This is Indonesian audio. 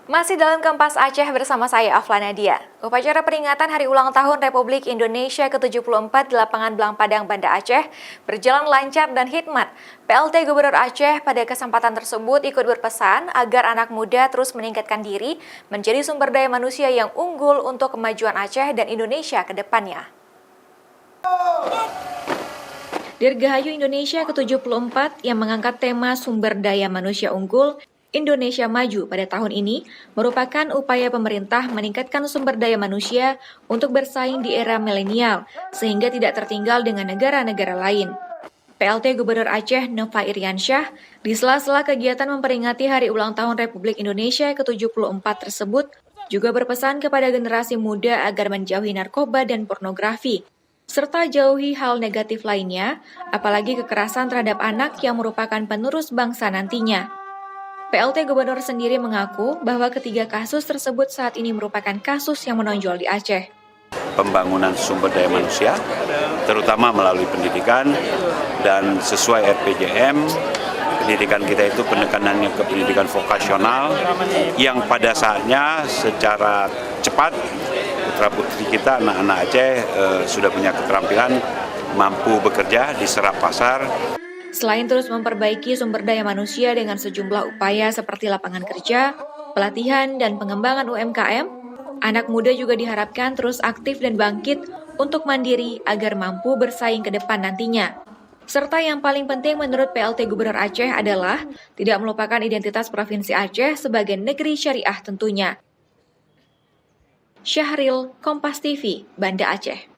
Masih dalam Kompas Aceh bersama saya, Afla Nadia. Upacara peringatan Hari Ulang Tahun Republik Indonesia ke-74 di lapangan Belang Padang, Banda Aceh berjalan lancar dan hikmat. PLT Gubernur Aceh pada kesempatan tersebut ikut berpesan agar anak muda terus meningkatkan diri menjadi sumber daya manusia yang unggul untuk kemajuan Aceh dan Indonesia ke depannya. Dirgahayu Indonesia ke-74 yang mengangkat tema sumber daya manusia unggul Indonesia Maju pada tahun ini merupakan upaya pemerintah meningkatkan sumber daya manusia untuk bersaing di era milenial sehingga tidak tertinggal dengan negara-negara lain. PLT Gubernur Aceh Nova Iriansyah di sela-sela kegiatan memperingati Hari Ulang Tahun Republik Indonesia ke-74 tersebut juga berpesan kepada generasi muda agar menjauhi narkoba dan pornografi, serta jauhi hal negatif lainnya, apalagi kekerasan terhadap anak yang merupakan penerus bangsa nantinya. PLT Gubernur sendiri mengaku bahwa ketiga kasus tersebut saat ini merupakan kasus yang menonjol di Aceh. Pembangunan sumber daya manusia, terutama melalui pendidikan, dan sesuai RPJM, pendidikan kita itu penekanannya ke pendidikan vokasional, yang pada saatnya secara cepat putra-putri kita, anak-anak Aceh sudah punya keterampilan, mampu bekerja, diserap pasar. Selain terus memperbaiki sumber daya manusia dengan sejumlah upaya seperti lapangan kerja, pelatihan, dan pengembangan UMKM, anak muda juga diharapkan terus aktif dan bangkit untuk mandiri agar mampu bersaing ke depan nantinya. Serta yang paling penting menurut PLT Gubernur Aceh adalah tidak melupakan identitas Provinsi Aceh sebagai negeri syariah tentunya. Syahril, Kompas TV, Banda Aceh.